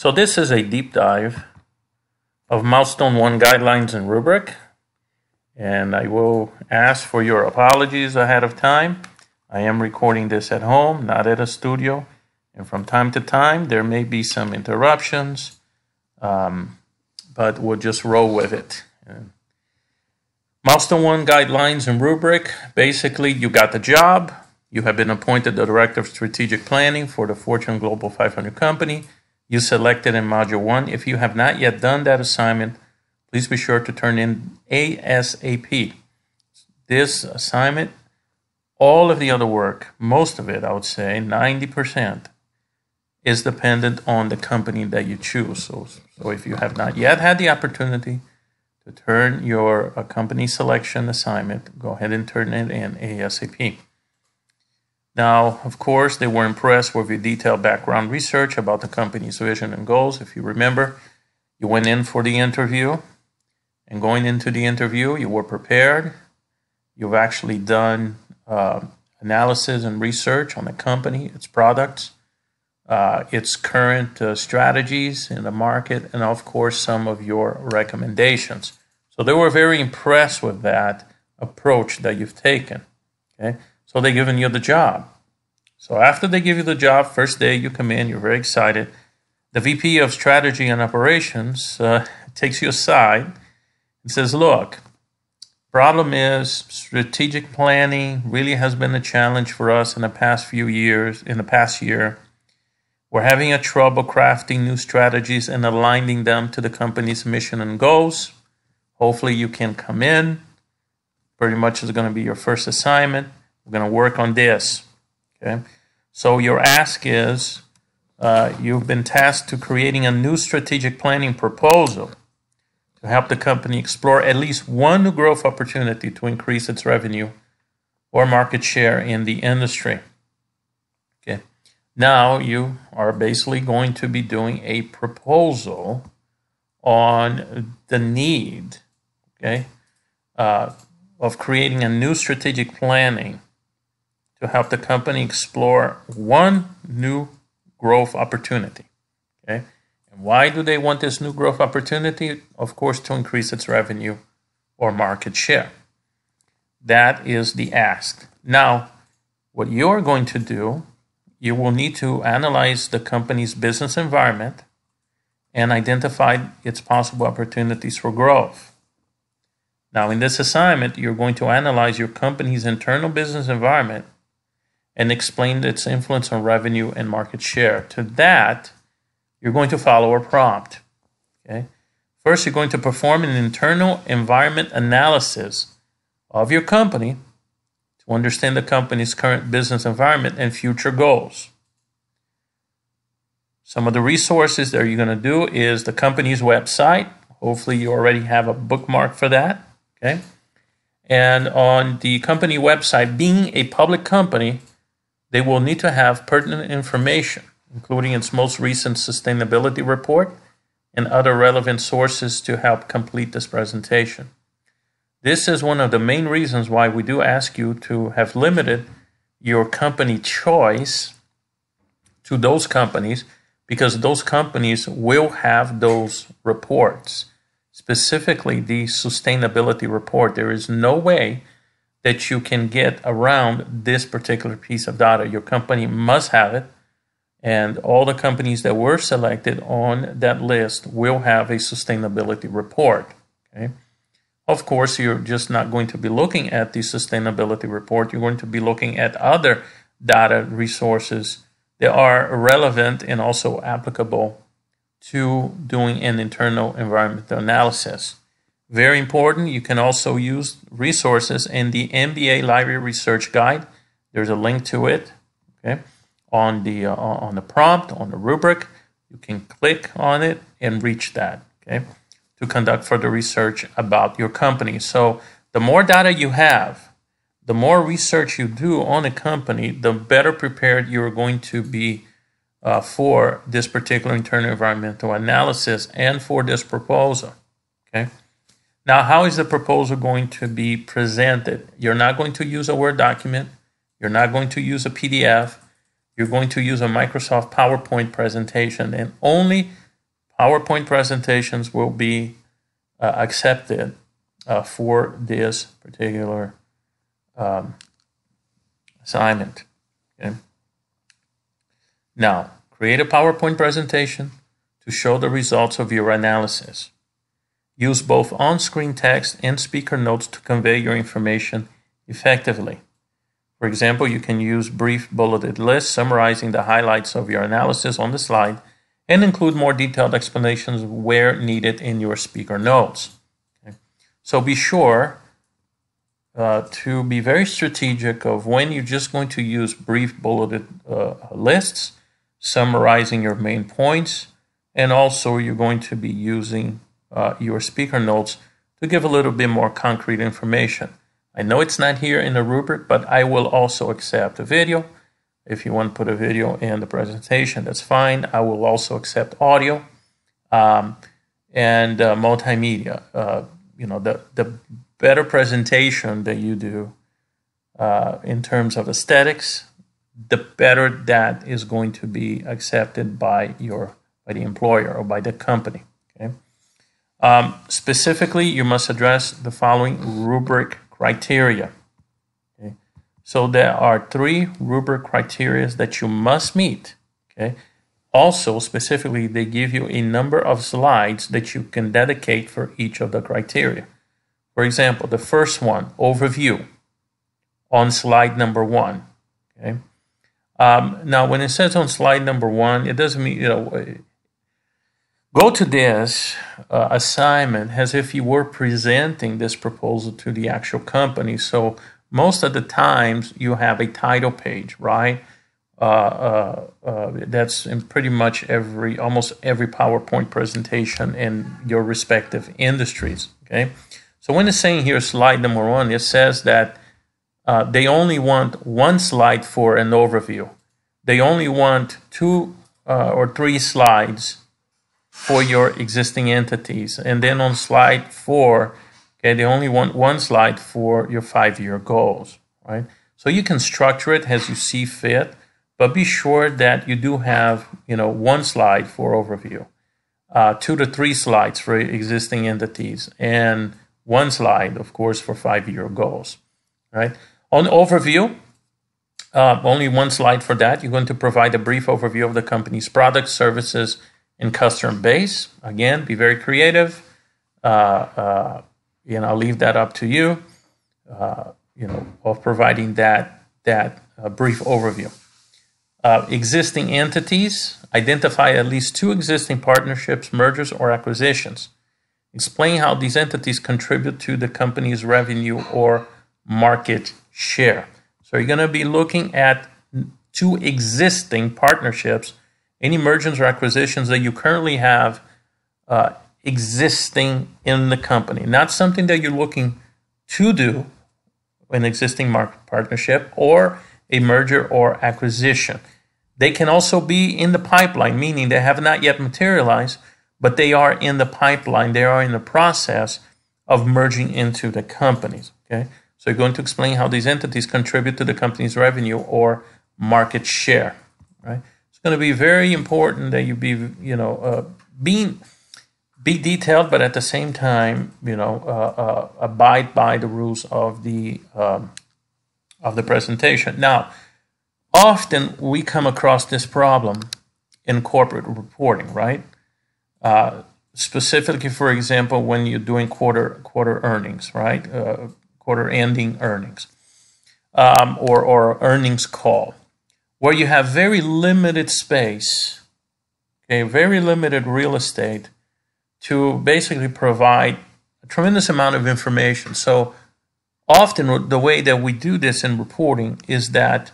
So this is a deep dive of Milestone One Guidelines and Rubric, and I will ask for your apologies ahead of time. I am recording this at home, not at a studio, and from time to time there may be some interruptions, but we'll just roll with it. Milestone One Guidelines and Rubric, basically you got the job, you have been appointed the Director of Strategic Planning for the Fortune Global 500 company. You selected in Module 1. If you have not yet done that assignment, please be sure to turn in ASAP. This assignment, all of the other work, most of it, I would say, 90%, is dependent on the company that you choose. So if you have not yet had the opportunity to turn your company selection assignment, go ahead and turn it in ASAP. Now, of course, they were impressed with your detailed background research about the company's vision and goals. If you remember, you went in for the interview, and going into the interview, you were prepared. You've actually done analysis and research on the company, its products, its current strategies in the market, and of course, some of your recommendations. So they were very impressed with that approach that you've taken. Okay. So they've given you the job. So after they give you the job, first day you come in, you're very excited. The VP of Strategy and Operations takes you aside and says, look, problem is strategic planning really has been a challenge for us in the past few years, in the past year. We're having a trouble crafting new strategies and aligning them to the company's mission and goals. Hopefully you can come in. Pretty much is going to be your first assignment. We're going to work on this. Okay. So your ask is, you've been tasked to creating a new strategic planning proposal to help the company explore at least one new growth opportunity to increase its revenue or market share in the industry. Okay. Now you are basically going to be doing a proposal on the need, okay, of creating a new strategic planning to help the company explore one new growth opportunity. Okay? And why do they want this new growth opportunity? Of course, to increase its revenue or market share. That is the ask. Now, what you're going to do, you will need to analyze the company's business environment and identify its possible opportunities for growth. Now, in this assignment, you're going to analyze your company's internal business environment and explain its influence on revenue and market share. To that, you're going to follow a prompt. Okay? First, you're going to perform an internal environment analysis of your company to understand the company's current business environment and future goals. Some of the resources that you're going to do is the company's website. Hopefully, you already have a bookmark for that. Okay? And on the company website, being a public company, they will need to have pertinent information, including its most recent sustainability report and other relevant sources to help complete this presentation. This is one of the main reasons why we do ask you to have limited your company choice to those companies, because those companies will have those reports, specifically the sustainability report. There is no way that you can get around this particular piece of data. Your company must have it, and all the companies that were selected on that list will have a sustainability report. Okay? Of course, you're just not going to be looking at the sustainability report. You're going to be looking at other data resources that are relevant and also applicable to doing an internal environmental analysis. Very important, you can also use resources in the MBA Library Research Guide. There's a link to it, okay, on the prompt, on the rubric. You can click on it and reach that, okay, to conduct further research about your company. So the more data you have, the more research you do on a company, the better prepared you're going to be for this particular internal environmental analysis and for this proposal, okay? Now, how is the proposal going to be presented? You're not going to use a Word document. You're not going to use a PDF. You're going to use a Microsoft PowerPoint presentation, and only PowerPoint presentations will be accepted for this particular assignment. Okay? Now, create a PowerPoint presentation to show the results of your analysis. Use both on-screen text and speaker notes to convey your information effectively. For example, you can use brief bulleted lists summarizing the highlights of your analysis on the slide and include more detailed explanations where needed in your speaker notes. Okay? So be sure to be very strategic of when you're just going to use brief bulleted lists, summarizing your main points, and also you're going to be using your speaker notes to give a little bit more concrete information. I know it's not here in the rubric, but I will also accept a video. If you want to put a video in the presentation, that's fine. I will also accept audio and multimedia. The better presentation that you do in terms of aesthetics, the better that is going to be accepted by the employer or by the company. Okay. Specifically, you must address the following rubric criteria. Okay. So there are 3 rubric criteria that you must meet. Okay. Also, specifically, they give you a number of slides that you can dedicate for each of the criteria. For example, the first one, overview, on slide number 1. Okay. Now, when it says on slide number 1, it doesn't mean, go to this assignment as if you were presenting this proposal to the actual company. So most of the times you have a title page, right? That's in pretty much almost every PowerPoint presentation in your respective industries, okay? So when it's saying here slide number 1, it says that they only want 1 slide for an overview. They only want 2 or 3 slides for your existing entities. And then on slide 4, okay, they only want 1 slide for your 5-year goals, right? So you can structure it as you see fit, but be sure that you do have, 1 slide for overview, 2 to 3 slides for existing entities, and 1 slide, of course, for 5-year goals, right? On overview, only 1 slide for that. You're going to provide a brief overview of the company's products, services, and customer base. Again, be very creative. I'll leave that up to you, of providing that brief overview. Existing entities, identify at least 2 existing partnerships, mergers, or acquisitions. Explain how these entities contribute to the company's revenue or market share. So you're going to be looking at 2 existing partnerships, any mergers or acquisitions that you currently have existing in the company. Not something that you're looking to do, an existing market partnership, or a merger or acquisition. They can also be in the pipeline, meaning they have not yet materialized, but they are in the pipeline. They are in the process of merging into the companies. Okay, so you're going to explain how these entities contribute to the company's revenue or market share. Right? It's going to be very important that you be, be detailed, but at the same time, abide by the rules of the presentation. Now, often we come across this problem in corporate reporting, right? Specifically, for example, when you're doing quarter earnings, right? Quarter ending earnings, or earnings call, where you have very limited space, okay, very limited real estate to basically provide a tremendous amount of information. So often the way that we do this in reporting is that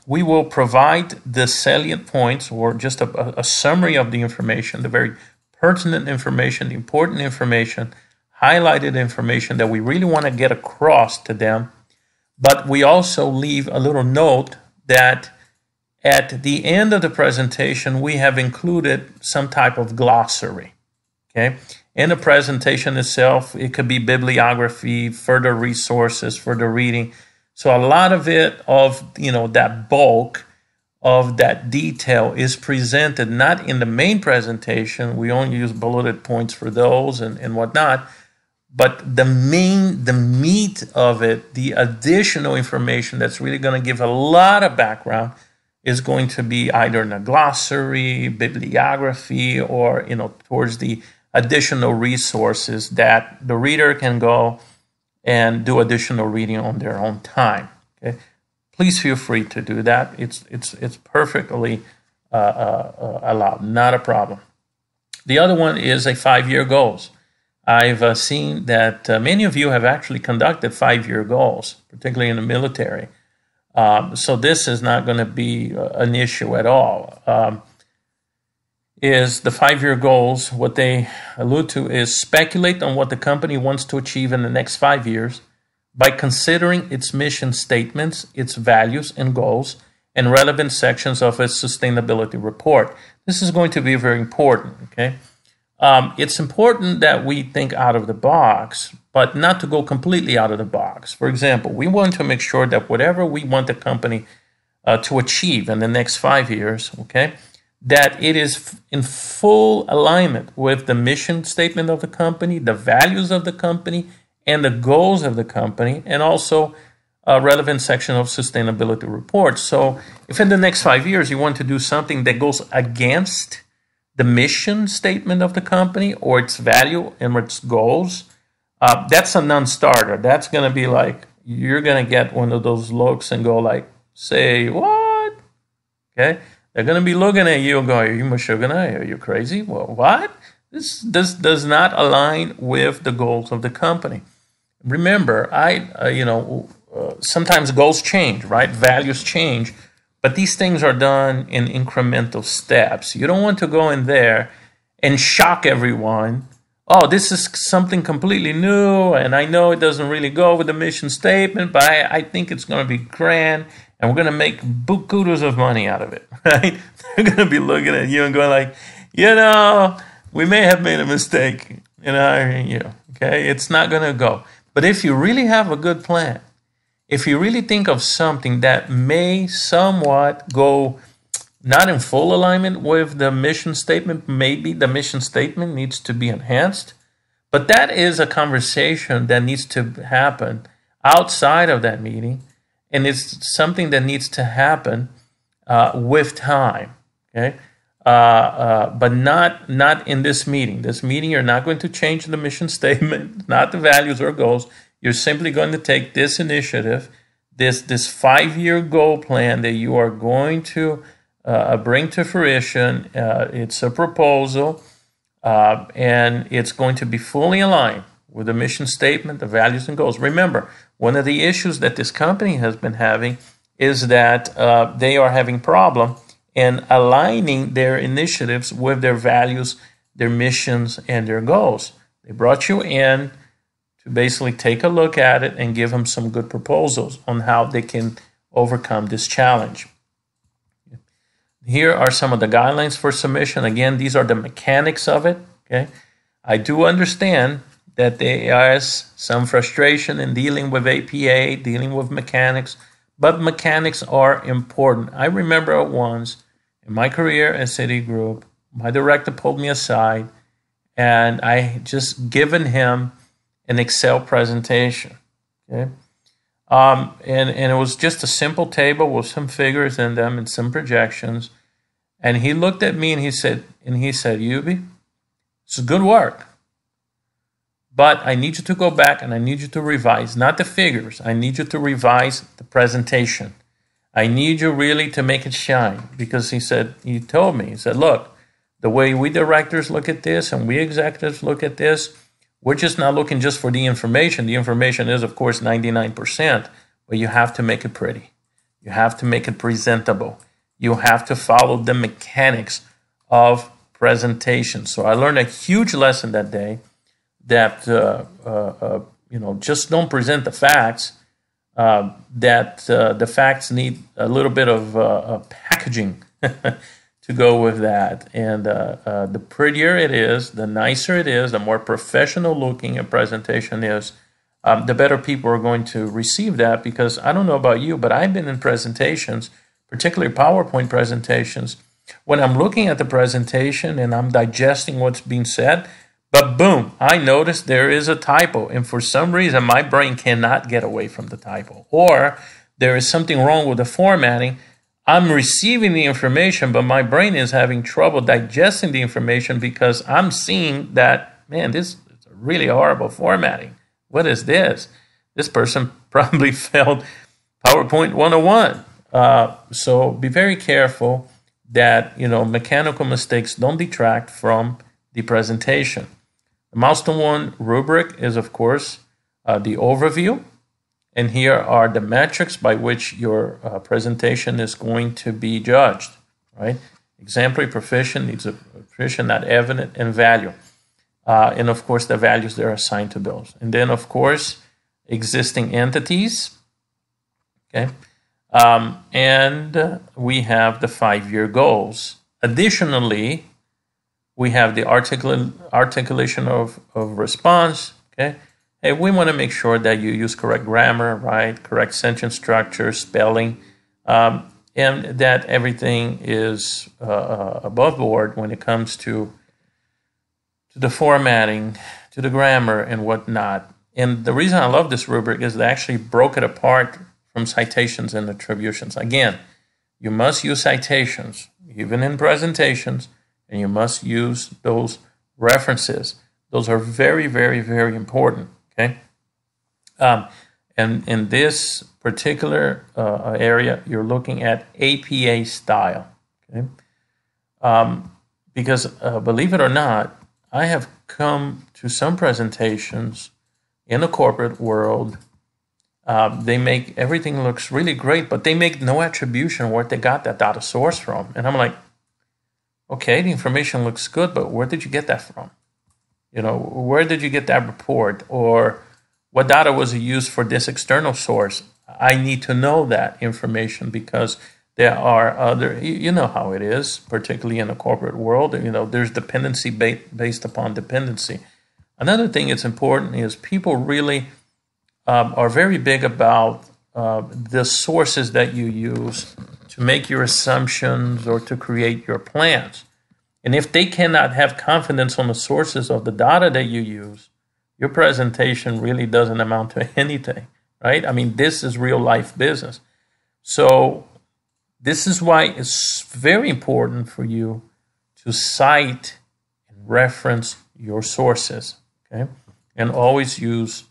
we will provide the salient points or just a summary of the information, the very pertinent information, the important information, highlighted information that we really want to get across to them. But we also leave a little note that at the end of the presentation, we have included some type of glossary. Okay, in the presentation itself, it could be bibliography, further resources, further reading. So a lot of it, that bulk of that detail is presented not in the main presentation. We only use bulleted points for those and whatnot. But the meat of it, the additional information that's really going to give a lot of background is going to be either in a glossary, bibliography, or, towards the additional resources that the reader can go and do additional reading on their own time. Okay, please feel free to do that. It's perfectly allowed, not a problem. The other one is a 5-year goals. I've seen that many of you have actually conducted 5-year goals, particularly in the military. So this is not going to be an issue at all. Is the 5-year goals, what they allude to is speculate on what the company wants to achieve in the next 5 years by considering its mission statements, its values and goals, and relevant sections of its sustainability report. This is going to be very important, okay? It's important that we think out of the box, but not to go completely out of the box. For example, we want to make sure that whatever we want the company to achieve in the next 5 years, okay, that it is in full alignment with the mission statement of the company, the values of the company, and the goals of the company, and also a relevant section of sustainability reports. So if in the next 5 years you want to do something that goes against the mission statement of the company or its value and its goals, that's a non-starter. That's going to be like, you're going to get one of those looks and go like, say, what? Okay? They're going to be looking at you and going, are you Meshuggah? Are you crazy? Well, what? This does not align with the goals of the company. Remember, sometimes goals change, right? Values change. But these things are done in incremental steps. You don't want to go in there and shock everyone. Oh, this is something completely new, and I know it doesn't really go with the mission statement, but I think it's going to be grand, and we're going to make bukus of money out of it, right? They're going to be looking at you and going like, we may have made a mistake in hiring you, okay? It's not going to go. But if you really have a good plan, if you really think of something that may somewhat go not in full alignment with the mission statement, maybe the mission statement needs to be enhanced, but that is a conversation that needs to happen outside of that meeting, and it's something that needs to happen with time, okay? But not in this meeting. This meeting, you're not going to change the mission statement, not the values or goals. You're simply going to take this initiative, this 5-year goal plan that you are going to bring to fruition. It's a proposal, and it's going to be fully aligned with the mission statement, the values and goals. Remember, one of the issues that this company has been having is that they are having problem in aligning their initiatives with their values, their missions, and their goals. They brought you in to basically take a look at it and give them some good proposals on how they can overcome this challenge. Here are some of the guidelines for submission. Again, these are the mechanics of it. Okay, I do understand that there is some frustration in dealing with APA, dealing with mechanics, but mechanics are important. I remember once in my career at Citigroup, my director pulled me aside and I just given him an Excel presentation, okay? And it was just a simple table with some figures in them and some projections. And he looked at me and he said, Yubi, it's good work, but I need you to go back and I need you to revise, not the figures. I need you to revise the presentation. I need you really to make it shine, because he said, look, the way we directors look at this and we executives look at this, we're just not looking just for the information. The information is, of course, 99%, but you have to make it pretty. You have to make it presentable. You have to follow the mechanics of presentation. So I learned a huge lesson that day that, just don't present the facts, that the facts need a little bit of packaging to go with that. And the prettier it is, the nicer it is, the more professional looking a presentation is, the better people are going to receive that. Because I don't know about you, but I've been in presentations, particularly PowerPoint presentations, when I'm looking at the presentation and I'm digesting what's being said, but boom, I notice there is a typo. And for some reason, my brain cannot get away from the typo. Or there is something wrong with the formatting. I'm receiving the information, but my brain is having trouble digesting the information because I'm seeing that, man, this is really horrible formatting. What is this? This person probably failed PowerPoint 101. So be very careful that, mechanical mistakes don't detract from the presentation. The Milestone One Rubric is, of course, the overview. And here are the metrics by which your presentation is going to be judged, right? Exemplary, proficient, needs a proficient, not evident, and value. And, of course, the values that are assigned to those. And then, of course, existing entities, okay? And we have the 5-year goals. Additionally, we have the articulation of response, okay? Hey, we want to make sure that you use correct grammar, right? Correct sentence structure, spelling, and that everything is above board when it comes to the formatting, to the grammar, and whatnot. And the reason I love this rubric is they actually broke it apart from citations and attributions. Again, you must use citations, even in presentations, and you must use those references. Those are very, very, very important. Okay, and in this particular area, you're looking at APA style. Okay, because believe it or not, I have come to some presentations in the corporate world. They make everything looks really great, but they make no attribution where they got that data source from, and I'm like, okay, the information looks good, but where did you get that from? Where did you get that report? Or what data was used for this external source? I need to know that information because there are other, you know how it is, particularly in the corporate world. There's dependency based upon dependency. Another thing that's important is people really are very big about the sources that you use to make your assumptions or to create your plans. And if they cannot have confidence on the sources of the data that you use, your presentation really doesn't amount to anything, right? I mean, this is real life business. So this is why it's very important for you to cite and reference your sources, okay? And always use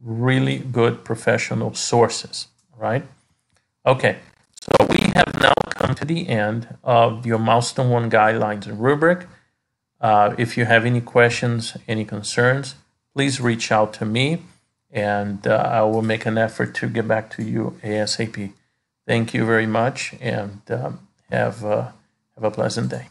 really good professional sources, right? Okay. So we have now come to the end of your Milestone One Guidelines and Rubric. If you have any questions, any concerns, please reach out to me, and I will make an effort to get back to you ASAP. Thank you very much, and have a pleasant day.